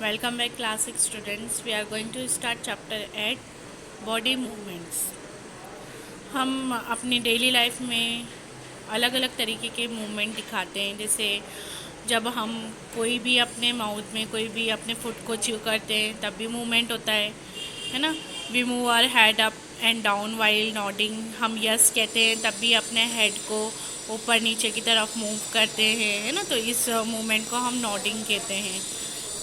Welcome back class 6 students. We are going to start chapter 8 body movements. हम अपनी daily life में अलग अलग तरीके के मूवमेंट दिखाते हैं। जैसे जब हम कोई भी अपने माउथ में कोई भी अपने फुट को च्यू करते हैं तब भी मूवमेंट होता है ना। We move our head up and down while nodding. हम यस कहते हैं तब भी अपने हेड को ऊपर नीचे की तरफ मूव करते हैं, है ना। तो इस मूवमेंट को हम नॉडिंग कहते हैं।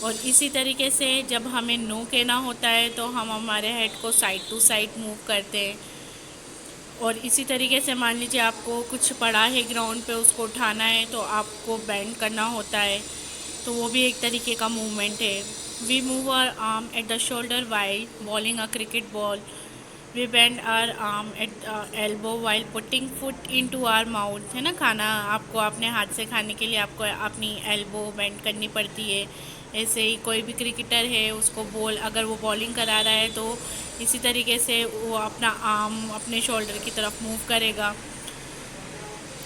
और इसी तरीके से जब हमें नो कहना होता है तो हम हमारे हेड को साइड टू साइड मूव करते हैं। और इसी तरीके से मान लीजिए आपको कुछ पड़ा है ग्राउंड पे, उसको उठाना है तो आपको बेंड करना होता है, तो वो भी एक तरीके का मूवमेंट है। We move our arm at the shoulder while bowling a cricket ball. We bend our arm at elbow while putting food into our mouth, है ना। खाना आपको अपने हाथ से खाने के लिए आपको अपनी एल्बो बेंड करनी पड़ती है। ऐसे ही कोई भी क्रिकेटर है, उसको बॉल अगर वो बॉलिंग करा रहा है तो इसी तरीके से वो अपना आर्म अपने शोल्डर की तरफ मूव करेगा।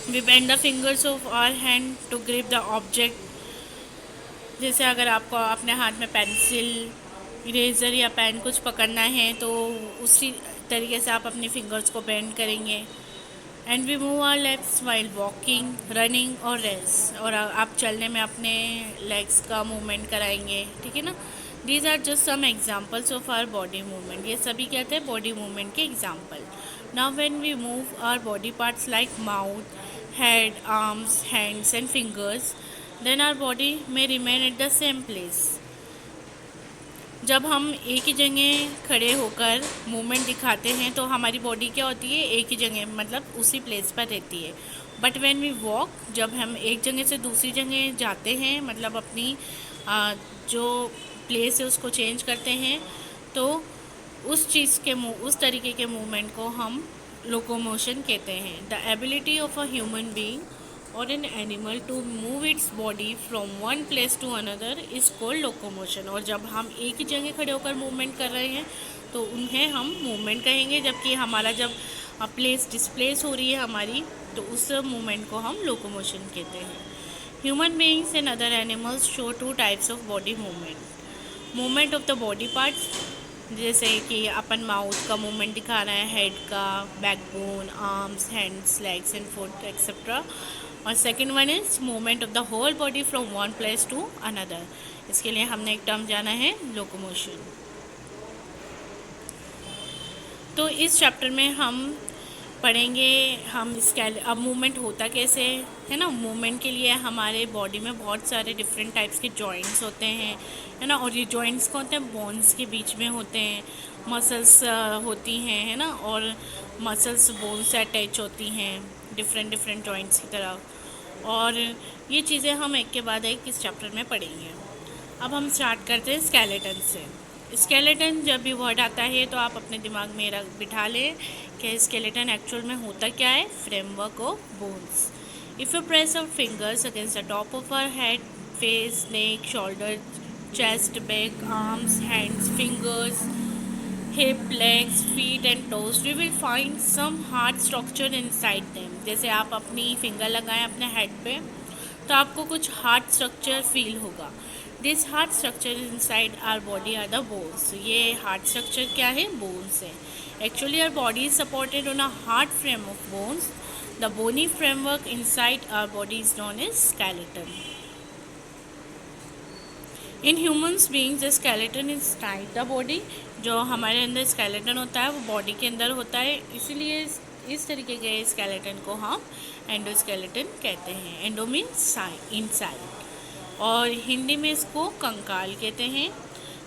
We bend the fingers of our hand to grip the object. जैसे अगर आपको अपने हाथ में पेंसिल, इरेज़र या पेन कुछ पकड़ना है तो उसी तरीके से आप अपनी फिंगर्स को बेंड करेंगे। And we move our legs while walking, running और रेस। और आप चलने में अपने लेग्स का मूवमेंट कराएंगे, ठीक है ना। These are just some examples of our body movement. ये सभी कहते हैं बॉडी मूवमेंट के example. Now when we move our body parts like mouth, head, arms, hands and fingers, then our body may remain at the same place। जब हम एक ही जगह खड़े होकर मूवमेंट दिखाते हैं तो हमारी बॉडी क्या होती है, एक ही जगह मतलब उसी प्लेस पर रहती है। बट व्हेन वी वॉक, जब हम एक जगह से दूसरी जगह जाते हैं, मतलब अपनी जो प्लेस है उसको चेंज करते हैं, तो उस चीज़ के उस तरीके के मूवमेंट को हम लोकोमोशन कहते हैं। The ability of a human being और an animal to move its body from one place to another is called locomotion. और जब हम एक ही जगह खड़े होकर मूवमेंट कर रहे हैं तो उन्हें हम मूवमेंट कहेंगे, जबकि हमारा जब प्लेस डिस्प्लेस हो रही है हमारी, तो उस मूवमेंट को हम लोकोमोशन कहते हैं। Human beings and other animals show two types of body movement. Movement of the body parts, जैसे कि अपन माउथ का मूवमेंट दिखा रहे हैं, हेड का, backbone, arms, hands, legs and foot etcetera. और second one is movement of the whole body from one place to another. इसके लिए हमने एक टर्म जाना है लोकोमोशन। तो इस चैप्टर में हम पढ़ेंगे हम अब मूवमेंट होता कैसे है ना। मूवमेंट के लिए हमारे बॉडी में बहुत सारे डिफरेंट टाइप्स के जॉइंट्स होते हैं, है ना। और ये जॉइंट्स कौन होते हैं, बोन्स के बीच में होते हैं। मसल्स होती हैं, है ना। और मसल्स बोन से अटैच होती हैं डिफरेंट डिफरेंट जॉइंट्स की तरफ। और ये चीज़ें हम एक के बाद एक इस चैप्टर में पढ़ेंगे। अब हम स्टार्ट करते हैं स्केलेटन से। स्केलेटन जब भी वर्ड आता है तो आप अपने दिमाग में बिठा लें कि स्केलेटन एक्चुअल में होता क्या है, framework of bones. If you press our fingers against the top of our head, face, neck, shoulder, chest, back, arms, hands, fingers, hip, legs, feet and toes, we will find some hard structure inside them। जैसे आप अपनी finger लगाएं अपने head पे तो आपको कुछ hard structure feel होगा। This hard structure inside our body are the bones. ये हार्ड स्ट्रक्चर क्या है, बोन्स है। Actually our body is supported on a hard frame of bones. The bony framework inside our body is known as skeleton. In humans beings the skeleton is tied the body. जो हमारे अंदर skeleton होता है वो body के अंदर होता है, इसीलिए इस तरीके के स्केलेटन को हम एंडोस्केलेटन कहते हैं। एंडो मीन्स इनसाइड और हिंदी में इसको कंकाल कहते हैं।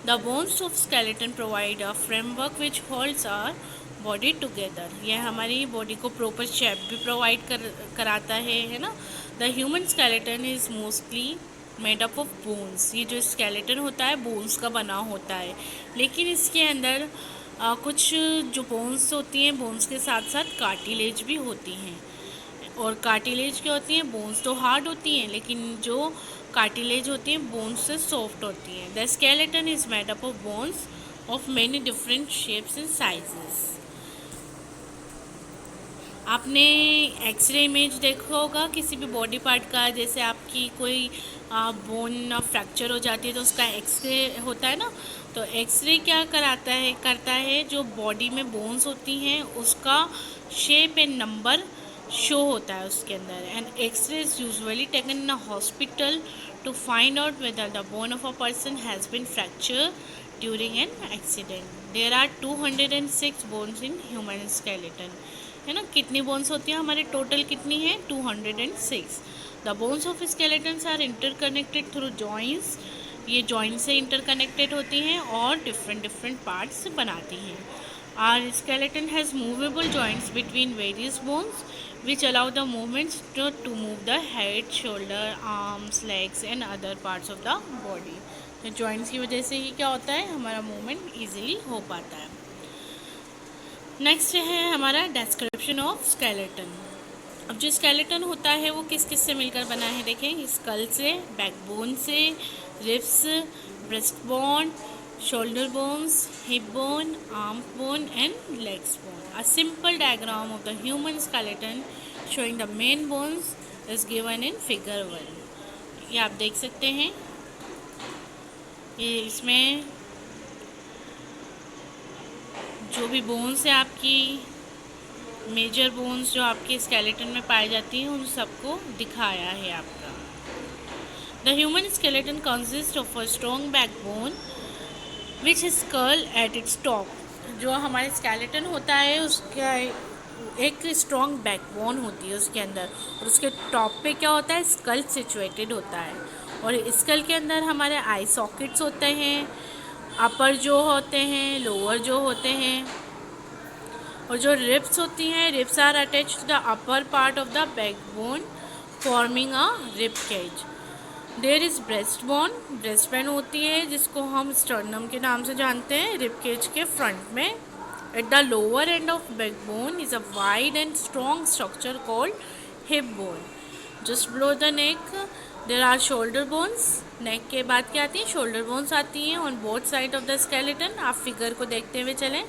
The bones of skeleton provide a framework which holds our body together. यह हमारी बॉडी को प्रॉपर शेप भी प्रोवाइड कराता है ना। The human skeleton is mostly made up of bones. ये जो स्केलेटन होता है बोन्स का बना होता है, लेकिन इसके अंदर कुछ जो बोन्स होती हैं, बोन्स के साथ साथ कार्टिलेज भी होती हैं। और कार्टिलेज क्या होती हैं, बोन्स तो हार्ड होती हैं लेकिन जो कार्टिलेज होती हैं बोन्स से सॉफ्ट होती हैं। The skeleton is made up of bones of many different shapes and sizes. आपने एक्सरे इमेज देखा होगा किसी भी बॉडी पार्ट का, जैसे आपकी कि कोई बोन फ्रैक्चर हो जाती है तो उसका एक्सरे होता है ना, तो एक्सरे क्या करता है जो बॉडी में बोन्स होती हैं उसका शेप एंड नंबर शो होता है उसके अंदर। And X-ray is usually taken in a hospital to find out whether the bone of a person has been fracture during an accident. There are 206 bones in human skeleton, है ना। कितनी bones होती हैं हमारे, टोटल कितनी है 206। The bones of skeletons are interconnected through joints, ये joint से इंटरकनेक्टेड होती हैं और डिफरेंट पार्ट्स बनाती हैं। Our skeleton has movable joints between various bones which allow the movements to move the head, shoulder, arms, legs and other parts of the body। तो joints की वजह से ही क्या होता है, हमारा मूवमेंट easily हो पाता है। नेक्स्ट है हमारा डिस्क्रिप्शन ऑफ स्केलेटन। अब जो स्केलेटन होता है वो किस किस से मिलकर बना है, देखें, स्कल से, बैकबोन से, ribs, breast bone, shoulder bones, hip bone, arm bone and legs bone। A simple diagram of the human skeleton showing the main bones is given in figure 1। ये आप देख सकते हैं, ये इसमें जो भी बोन्स है आपकी, मेजर बोन्स जो आपके स्केलेटन में पाई जाती हैं उन सबको दिखाया है आपका। The human skeleton consists of a strong backbone which skull at its top. जो हमारे स्केलेटन होता है उसका एक स्ट्रॉन्ग बैकबोन होती है उसके अंदर, और उसके टॉप पे क्या होता है, स्कल सिचुएटेड होता है। और स्कल के अंदर हमारे आई सॉकेट्स होते हैं, अपर जो होते हैं, लोअर जो होते हैं, और जो रिब्स होती हैं, ribs are attached to the upper part of the backbone forming a rib cage. There is breast bone, breast bone होती है जिसको हम स्टर्नम के नाम से जानते हैं, रिब केज के फ्रंट में। At the lower end of backbone is a wide and strong structure called hip bone. Just below the neck there are shoulder bones. Neck के बाद क्या आती है, शोल्डर बोन्स आती हैं on both side of the skeleton. आप figure को देखते हुए चलें।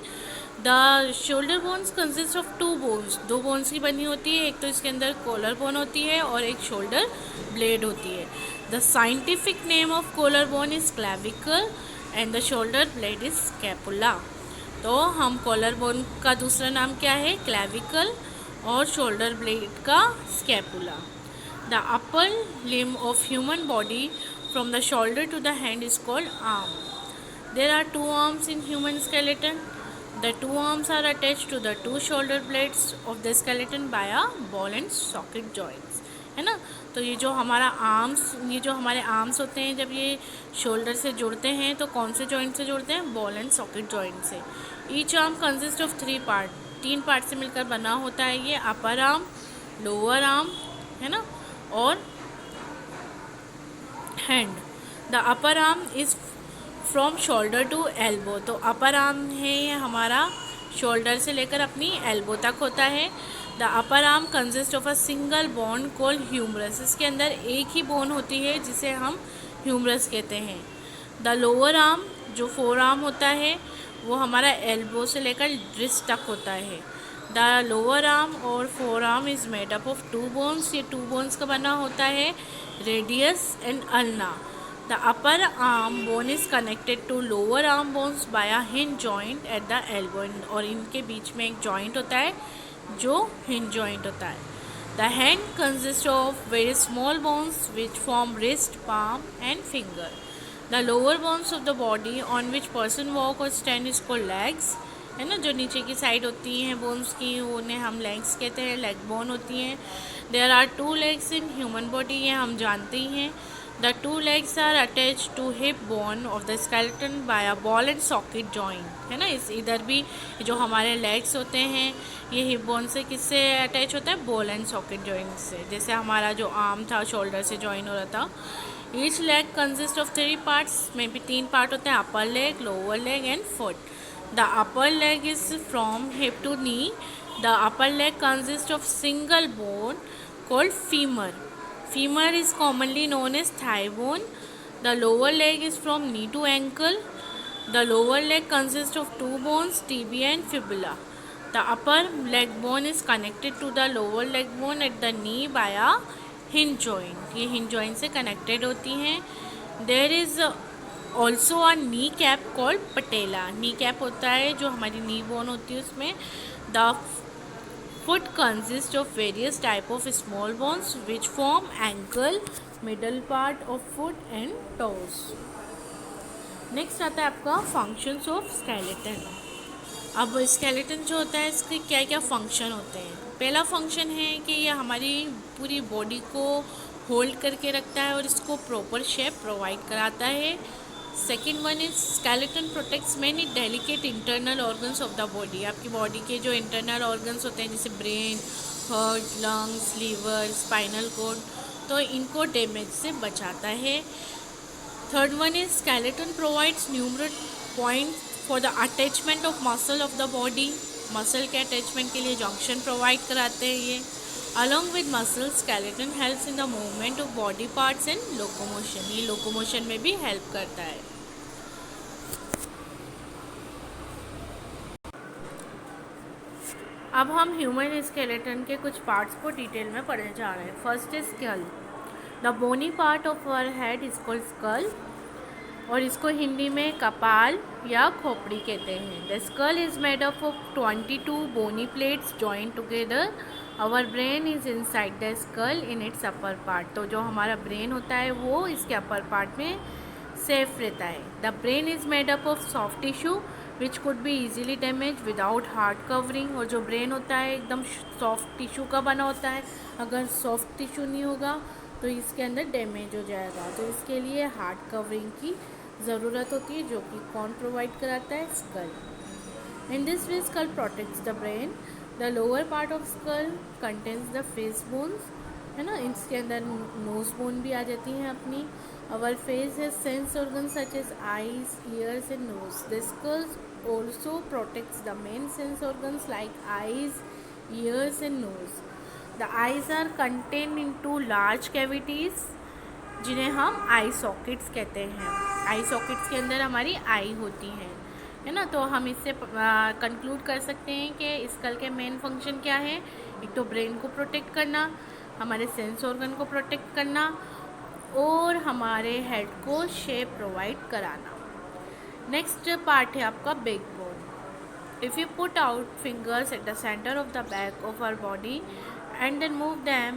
The shoulder bones consist of 2 bones, 2 bones की बनी होती है। एक तो इसके अंदर कॉलर बोन होती है और एक शोल्डर ब्लेड होती है। The scientific name of collar bone is clavicle and the shoulder blade is scapula. तो हम कॉलर बोन का दूसरा नाम क्या है, क्लेविकल, और शोल्डर ब्लेड का scapula. The upper limb of human body from the shoulder to the hand is called arm. There are 2 arms in human skeleton. The 2 arms are attached to the 2 shoulder blades of the skeleton by a ball and socket joints, है ना। तो ये जो हमारा हमारे arms होते हैं, जब ये शोल्डर से जुड़ते हैं तो कौन से जॉइंट से जुड़ते हैं, बॉल एंड सॉकेट जॉइंट से। Each arm consist of 3 part, 3 part से मिलकर बना होता है ये, अपर आर्म, लोअर आर्म, है ना, और hand. The upper arm is from shoulder to elbow. तो अपर आर्म है ये हमारा शोल्डर से लेकर अपनी एल्बो तक होता है। The upper arm consist of a single bone called humerus. इसके अंदर एक ही बोन होती है जिसे हम ह्यूमरस कहते हैं। द लोअर आर्म जो 4 आर्म होता है वो हमारा एल्बो से लेकर रिस्ट तक होता है। द लोअर आर्म और 4 arm is made up of 2 bones. ये 2 बोन्स का बना होता है, radius and ulna. The upper arm bone is connected to lower arm bones by a hinge joint at the elbow, और इनके बीच में एक joint होता है जो hinge joint होता है। The hand consists of very small bones which form wrist, palm and finger। The lower bones of the body on which person walk or stand is called legs, है ना। जो नीचे की साइड होती हैं bones की उन्हें हम लेग्स कहते हैं, लेग बोन होती हैं। There are 2 legs in human body, ये हम जानते ही हैं। The 2 legs are attached to hip bone of the skeleton by a ball and socket joint, है ना। इधर भी जो हमारे legs होते हैं ये hip bone से किससे अटैच होता है, ball and socket joint से। जैसे हमारा जो आर्म था शोल्डर से जॉइन हो रहा था। Each leg consists of 3 parts, में भी 3 पार्ट होते हैं, upper leg, lower leg and foot। The upper leg is from hip to knee। The upper leg consists of single bone called femur। Femur is commonly known as thigh bone। The lower leg is from knee to ankle। The lower leg consists of 2 bones, tibia and fibula। The upper leg bone is connected to the lower leg bone at the knee by a hinge joint, ये hinge joint से connected होती हैं। There is also a knee cap called patella. Knee cap होता है जो हमारी knee bone होती है उसमें। The foot consists of various type of small bones which form ankle, middle part of foot and toes. Next आता है आपका फंक्शंस ऑफ स्केलेटन। अब स्केलेटन जो होता है इसके क्या क्या फंक्शन होते हैं। पहला फंक्शन है कि ये हमारी पूरी बॉडी को होल्ड करके रखता है और इसको प्रॉपर शेप प्रोवाइड कराता है। Second one is skeleton protects many delicate internal organs of the body. आपकी बॉडी के जो इंटरनल ऑर्गन्स होते हैं जैसे brain, heart, lungs, liver, spinal cord, तो इनको डैमेज से बचाता है। Third one is skeleton provides numeral point for the attachment of muscle of the body. Muscle के अटैचमेंट के लिए जंक्शन प्रोवाइड कराते हैं ये। Along with muscle skeleton helps in the movement of body parts and locomotion. ये locomotion में भी help करता है। अब हम ह्यूमन स्केलेटन के कुछ पार्ट्स को डिटेल में पढ़ने जा रहे हैं। First is skull. The bony part of our head is called skull और इसको हिंदी में कपाल या खोपड़ी कहते हैं। The skull is made up of 22 bony plates joint together. Our brain is inside the skull in its upper part. तो जो हमारा ब्रेन होता है वो इसके अपर पार्ट में सेफ रहता है। The brain is made up of soft tissue which could be easily damage without hard covering. और जो ब्रेन होता है एकदम सॉफ्ट टिश्यू का बना होता है, अगर सॉफ्ट टिश्यू नहीं होगा तो इसके अंदर डैमेज हो जाएगा। तो इसके लिए हार्ड कवरिंग की ज़रूरत होती है जो कि कौन प्रोवाइड कराता है, skull. In this way skull protects the brain. The lower part of skull contains the face bones, है ना, इसके अंदर नोज बोन भी आ जाती हैं अपनी। अवर फेस है sense organ such as eyes, ears and nose. The skull also protects the main sense organs like eyes, ears and nose. The eyes are contain in two large cavities जिन्हें हम आई sockets कहते हैं। आई sockets के अंदर हमारी आई होती है ना। तो हम इससे कंक्लूड कर सकते हैं कि स्कल के मेन फंक्शन क्या है। एक तो ब्रेन को प्रोटेक्ट करना, हमारे सेंस ऑर्गन को प्रोटेक्ट करना और हमारे हेड को शेप प्रोवाइड कराना। नेक्स्ट पार्ट है आपका back bone. If you put out fingers at the centre of the back of our body and then move them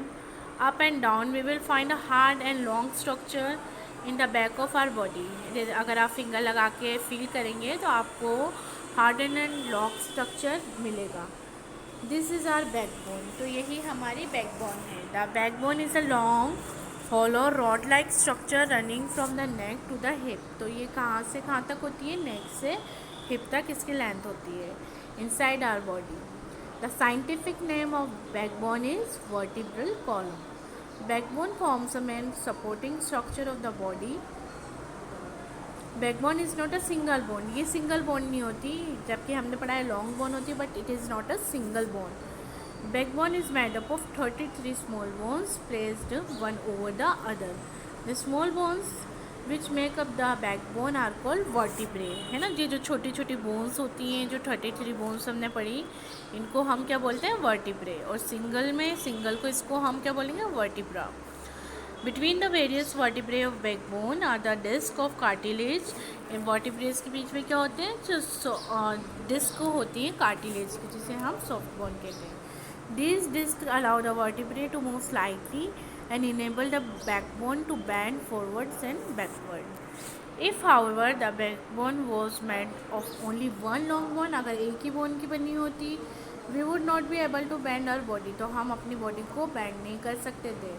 up and down, we will find a hard and long structure in the back of our body. अगर आप finger लगा के feel करेंगे तो आपको hard and long structure मिलेगा। This is our backbone. तो यही हमारी बैकबोन है। The backbone is a long hollow rod like structure running from the neck to the hip. तो ये कहाँ से कहाँ तक होती है, नेक से हिप तक इसकी लेंथ होती है inside our body. The scientific name of backbone is vertebral column. Backbone forms the main supporting structure of the body. Backbone is not a single bone. ये single bone नहीं होती, जबकि हमने पढ़ा है long bone होती है, but it is not a single bone. Backbone is made up of 33 small bones placed one over the other. The small bones which make up the backbone are called vertebrae, है ना। ये जो छोटी छोटी bones होती हैं, जो 33 bones हमने पढ़ी, इनको हम क्या बोलते हैं, वर्टिब्रे। और सिंगल को इसको हम क्या बोलेंगे, vertebra. Between the various vertebrae of backbone are the disc of cartilage. इन वर्टिब्रेज के बीच में क्या होते हैं, जो डिस्क होती हैं कार्टिलेज की, जिसे हम सॉफ्ट बोन कहते हैं। This disc allow the vertebrae to move slightly and enable the backbone to bend forwards and backward. If however the backbone was made of only one long bone, अगर एक ही bone की बनी होती, we would not be able to bend our body, तो हम अपनी body को bend नहीं कर सकते थे।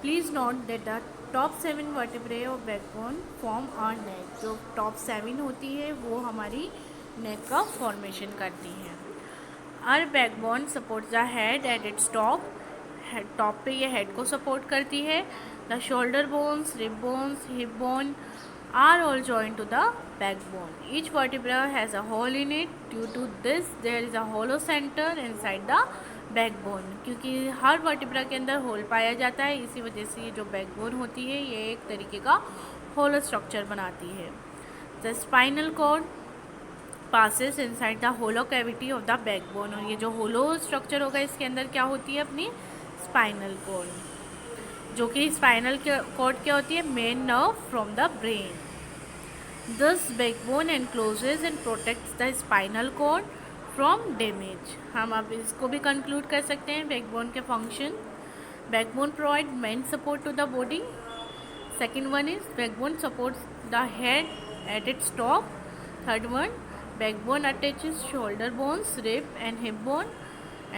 Please note that the top 7 vertebrae of backbone form our neck. जो top 7 होती है वो हमारी neck का फॉर्मेशन करती हैं। Our backbone supports the head at its top. Top पे ये हेड को सपोर्ट करती है। The shoulder bones, rib bones, hip bone are all joint to the back bone. Each vertebra has a hole in it. Due to this there is a hollow centre inside the back bone. क्योंकि हर vertebra के अंदर whole पाया जाता है, इसी वजह से ये जो बैक बोन होती है ये एक तरीके का होलो स्ट्रक्चर बनाती है। The spinal cord passes inside the hollow cavity of the back bone. और ये जो होलो स्ट्रक्चर होगा इसके अंदर क्या होती है, अपनी स्पाइनल कॉर्ड, जो कि स्पाइनल कॉर्ड क्या होती है, main nerve from the brain. This backbone encloses and protects the spinal cord from damage. हम अब इसको भी कंक्लूड कर सकते हैं बैकबोन के function. Backbone provide main support to the body. Second one is backbone supports the head at its top. Third one, backbone attaches shoulder bones, rib and hip bone.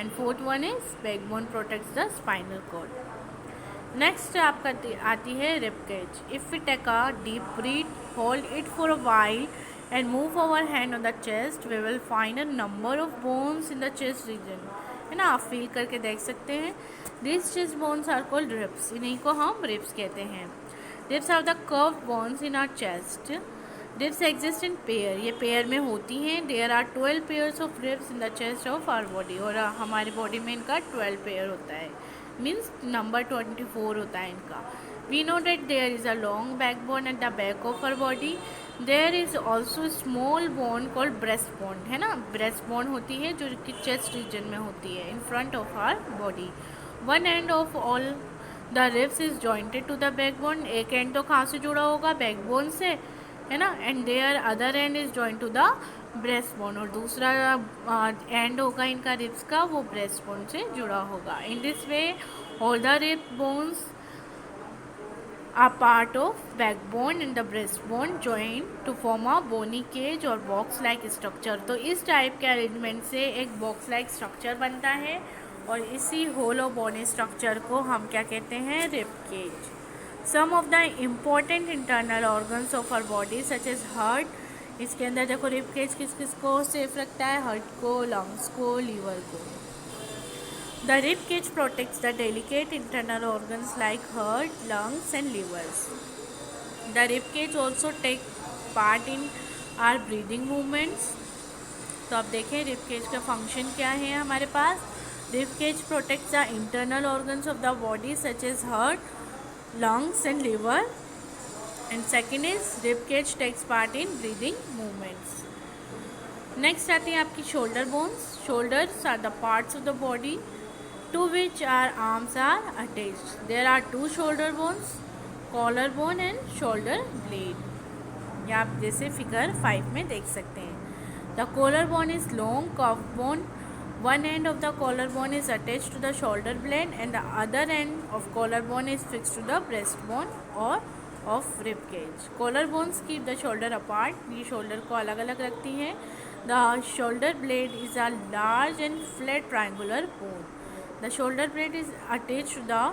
And fourth one is backbone protects the spinal cord. Next आपका आती है rib cage. If we take a deep breath, hold it for a while and move our hand on the chest, we will find a number of bones in the chest region. है ना, आप feel करके देख सकते हैं. These chest bones are called ribs. इन्हीं को हम ribs कहते हैं. Ribs are the curved bones in our chest. Ribs exist in pair. ये पेयर में होती हैं. There are 12 pairs of ribs in the chest of our body. और हमारे बॉडी में इनका 12 पेयर होता है. मीन्स नंबर 24 होता है इनका. We know that there is a long backbone at the back of our body. There is also a small bone called breastbone. है ना, breastbone होती है जो कि chest region में होती है, in front of our body. One end of all the ribs is jointed to the backbone. एक एंड तो कहाँ से जुड़ा होगा, बैकबोन से, है ना. And their other end is joint to the breast bone. और दूसरा एंड होगा इनका रिब्स का, वो ब्रेस्ट बोन से जुड़ा होगा. In this way all the rib bones are part of backbone and the breast bone join to form a bony cage और बॉक्स लाइक स्ट्रक्चर. तो इस टाइप के अरेंजमेंट से एक बॉक्स लाइक स्ट्रक्चर बनता है और इसी होलो बोनी स्ट्रक्चर को हम क्या कहते हैं, rib cage. Some of the important internal organs of our body such as heart, इसके अंदर देखो रिब केज किस किस को सेफ रखता है, हार्ट को, लंग्स को, लीवर को. The rib cage protects the delicate internal organs like heart, lungs and livers. The rib cage also take part in our breathing movements. तो अब देखें रिब केज का फंक्शन क्या है हमारे पास. Rib cage protects the internal organs of the body such as heart, lungs and liver. And second is rib cage takes part in breathing movements. Next आती है आपकी shoulder bones. Shoulders are the parts of the body to which our arms are attached. There are two shoulder bones, collar bone and shoulder blade. ये आप जैसे figure 5 में देख सकते हैं. The collar bone is long curved bone. One end of the collarbone is attached to the shoulder blade and the other end of collarbone is fixed to the breastbone or of rib cage. Collarbones keep the shoulder apart. ये shoulder को अलग अलग रखती हैं. The shoulder blade is a large and flat triangular bone. The shoulder blade is attached to the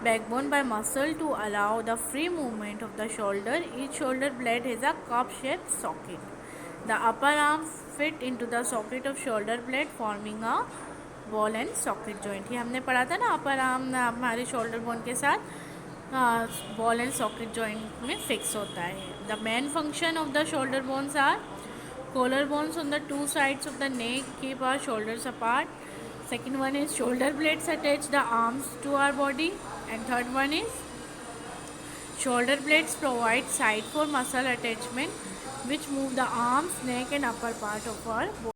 backbone by muscle to allow the free movement of the shoulder. Each shoulder blade has a cup-shaped socket. The upper arm fit into the socket of shoulder blade forming a ball and socket joint. ये हमने पढ़ा था ना, upper arm हमारे shoulder bone के साथ ball and socket joint में fix होता है. The main function of the shoulder bones are collar bones on the two sides of the neck keep our shoulders apart. Second one is shoulder blades attach the arms to our body. And third one is shoulder blades provide side for muscle attachment which move the arms, neck and upper part of our body.